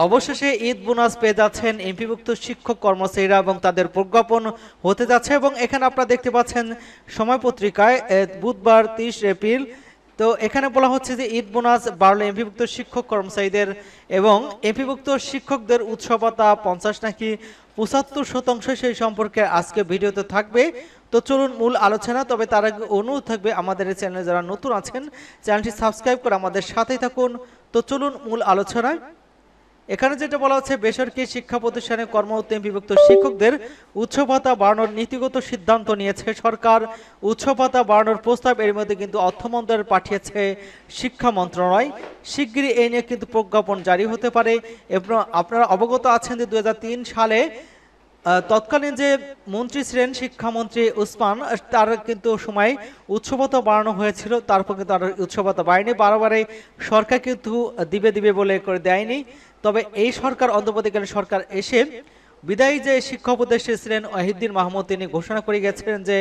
অবশেষে ঈদ বোনাস পেয়ে যাচ্ছেন এমপিভুক্ত শিক্ষক কর্মচারীরা এবং তাদের প্রজ্ঞাপন হতে যাচ্ছে। এবং এখানে আপনারা দেখতে পাচ্ছেন সময় পত্রিকায় বুধবার 30 এপ্রিল। তো এখানে বলা হচ্ছে যে ঈদ বোনাস বাড়লো এমপিভুক্ত শিক্ষক কর্মচারীদের এবং এমপিভুক্ত শিক্ষকদের উৎসব ভাতা 50 নাকি 75% সেই সম্পর্কে আজকে ভিডিওতে থাকবে। তো চলুন মূল আলোচনা। তবে তার আগে অনুরোধ থাকবে আমাদের এই চ্যানেলে যারা নতুন আছেন চ্যানেলটি সাবস্ক্রাইব করে আমাদের সাথেই থাকুন। তো চলুন মূল আলোচনায়। এখানে যেটা বলা হচ্ছে, বেসরকারি শিক্ষা প্রতিষ্ঠানে কর্মরত বিভক্ত শিক্ষকদের উৎসব ভাতা বাড়ানোর নীতিগত সিদ্ধান্ত নিয়েছে সরকার। উৎসব ভাতা বাড়ানোর প্রস্তাব এর মধ্যে কিন্তু অর্থ মন্ত্রণালয় পাঠিয়েছে শিক্ষা মন্ত্রণালয়। শিগগিরই এই নিয়ে কিন্তু প্রজ্ঞাপন জারি হতে পারে। এবং আপনারা অবগত আছেন যে 2003 সালে তৎকালীন যে মন্ত্রী ছিলেন শিক্ষামন্ত্রী উসমান, তার কিন্তু সময় উৎসব ভাতা বাড়ানো হয়েছিল, তারপর কিন্তু আর উৎসব ভাতা বাড়েনি। বারবারে সরকার কিন্তু দিবে দিবে বলে করে দেয়নি। তবে এই সরকার, অন্তর্বর্তীকালীন সরকার এসে বিদায়ী যে শিক্ষা উপদেষ্টা ছিলেন ওয়াহিউদ্দিন মাহমুদ, তিনি ঘোষণা করে গেছিলেন যে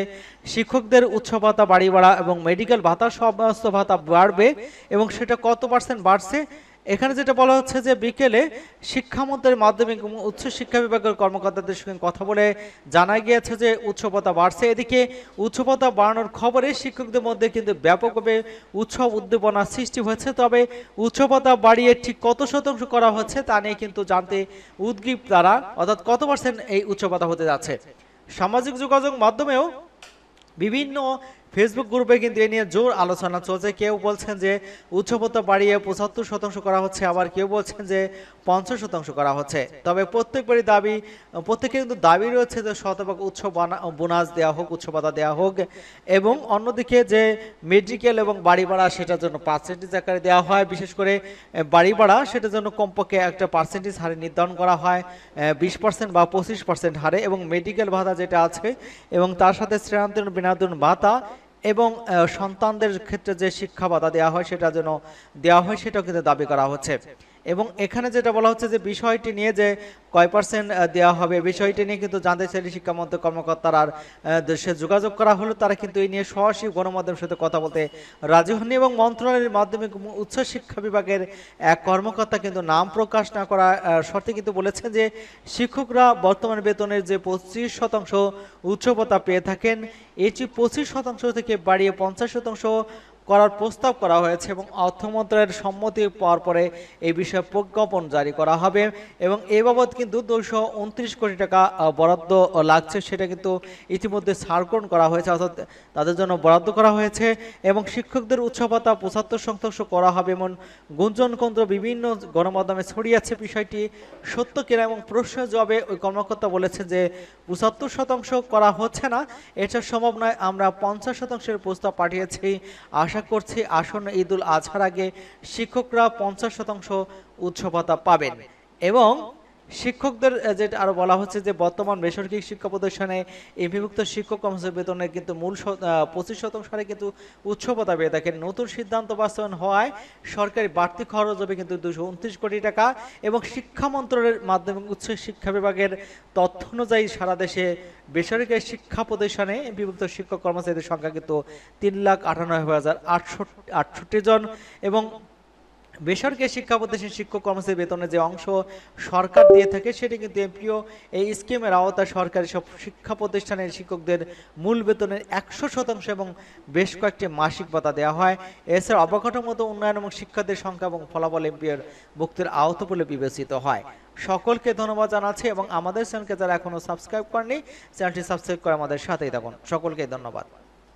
শিক্ষকদের উৎসব ভাতা বাড়ি বাড়া এবং মেডিকেল ভাতা সমস্ত ভাতা বাড়বে এবং সেটা কত % বাড়ছে। এখানে যেটা বলা হচ্ছে যে বিকেলে শিক্ষামন্ত্রীর মাধ্যমিক এবং উচ্চ শিক্ষা বিভাগের কর্মকর্তাদের সঙ্গে কথা বলে জানা গিয়েছে যে উৎসব ভাতা বাড়ছে। এদিকে উৎসব ভাতা বাড়ানোর খবরে শিক্ষকদের মধ্যে কিন্তু ব্যাপকভাবে উৎসব উদ্দীপনা সৃষ্টি হয়েছে। তবে উৎসব ভাতা বাড়িয়ে ঠিক কত শতাংশ করা হচ্ছে তা নিয়ে কিন্তু জানতে উদ্গ্রীব তারা, অর্থাৎ কত % এই উৎসব ভাতা হতে যাচ্ছে। সামাজিক যোগাযোগ মাধ্যমেও বিভিন্ন ফেসবুক গ্রুপে কিন্তু এ নিয়ে জোর আলোচনা চলছে। কেউ বলছেন যে উৎসব ভাতা বাড়িয়ে 75% করা হচ্ছে, আবার কেউ বলছেন যে 50% করা হচ্ছে। তবে প্রত্যেকের কিন্তু দাবি রয়েছে যে শতভাগ উৎসব বোনাস দেওয়া হোক, উৎসব ভাতা দেওয়া হোক। এবং অন্যদিকে যে মেডিকেল এবং বাড়ি ভাড়া সেটার জন্য পার্সেন্টেজ আকারে দেওয়া হয়, বিশেষ করে বাড়ি ভাড়া সেটার জন্য কমপক্ষে একটা পার্সেন্টেজ হারে নির্ধারণ করা হয় 20% বা 25% হারে। এবং মেডিকেল ভাতা যেটা আছে এবং তার সাথে শ্রেণান্তরণ বিনোদন ভাতা এবং সন্তানদের ক্ষেত্রে যে শিক্ষা ভাতা দেওয়া হয় সেটা যেন দেওয়া হয়, সেটাও কিন্তু দাবি করা হচ্ছে। এবং এখানে যেটা বলা হচ্ছে যে বিষয়টি নিয়ে যে কয় % দেওয়া হবে, বিষয়টি নিয়ে কিন্তু জানতে চাইলে শিক্ষামন্ত্রী কর্মকর্তারা দেশে যোগাযোগ করা হলো, তারা কিন্তু এই নিয়ে সরাসরি গণমাধ্যমের সাথে কথা বলতে রাজি হননি। এবং মন্ত্রণালয়ের মাধ্যমিক উচ্চ শিক্ষা বিভাগের এক কর্মকর্তা কিন্তু নাম প্রকাশ না করা শর্তে কিন্তু বলেছেন যে শিক্ষকরা বর্তমান বেতনের যে 25% উৎসব ভাতা পেয়ে থাকেন, এটি 25% থেকে বাড়িয়ে 50% করার প্রস্তাব করা হয়েছে এবং অর্থ মন্ত্রণালয়ের সম্মতি পাওয়ার পরে এই বিষয়ে প্রজ্ঞাপন জারি করা হবে। এবং এ বাবদ কিন্তু 229 কোটি টাকা বরাদ্দ লাগছে, সেটা কিন্তু ইতিমধ্যে সার্কন করা হয়েছে, অর্থাৎ তাদের জন্য বরাদ্দ করা হয়েছে। এবং শিক্ষকদের উৎসব ভাতা 75% করা হবে এমন গুঞ্জন কেন্দ্র বিভিন্ন গণমাধ্যমে ছড়িয়েছে। বিষয়টি সত্য কিনা এবং প্রশ্নের জবাবে ওই কর্মকর্তা বলেছে যে 75% করা হচ্ছে না, এটা সম্ভব নয়, আমরা 50%-এর প্রস্তাব পাঠিয়েছি। আশা করছি আসন্ন ঈদ উল আজহার আগে শিক্ষকরা 50% উৎসব ভাতা পাবেন। এবং শিক্ষকদের যেটা আরো বলা হচ্ছে যে বর্তমান বেসরকারি শিক্ষা প্রতিষ্ঠানে এমপিভুক্ত শিক্ষক কর্মচারী বেতনের কিন্তু মূল 25% হারে কিন্তু উৎসব ভাতা পেয়ে থাকেন। নতুন সিদ্ধান্ত বাস্তবায়ন হওয়ায় সরকারি বাড়তি খরচ হবে কিন্তু 229 কোটি টাকা। এবং শিক্ষা মন্ত্রণালয়ের মাধ্যমিক উচ্চ শিক্ষা বিভাগের তথ্য অনুযায়ী সারা দেশে বেসরকারি শিক্ষা প্রতিষ্ঠানে এমপিভুক্ত শিক্ষক কর্মচারীদের সংখ্যা কিন্তু 3,98,868 জন। এবং বেসরকারি শিক্ষা প্রতিষ্ঠানের শিক্ষক কর্মচারী বেতনের যে অংশ সরকার দিয়ে থাকে সেটি কিন্তু এমপিও এই স্কিমের আওতায় সরকারি সব শিক্ষা প্রতিষ্ঠানের শিক্ষকদের মূল বেতনের 100% এবং বেশ কয়েকটি মাসিক ভাতা দেওয়া হয়। এছাড়া অবকাঠামোগত উন্নয়ন এবং শিক্ষার্থীর সংখ্যা এবং ফলাফল এমপিওর মুক্তির আওতা বলে বিবেচিত হয়। সকলকে ধন্যবাদ জানাচ্ছি এবং আমাদের চ্যানেলকে যারা এখনো সাবস্ক্রাইব করেনি চ্যানেলটি সাবস্ক্রাইব করে আমাদের সাথেই থাকুন। সকলকে ধন্যবাদ।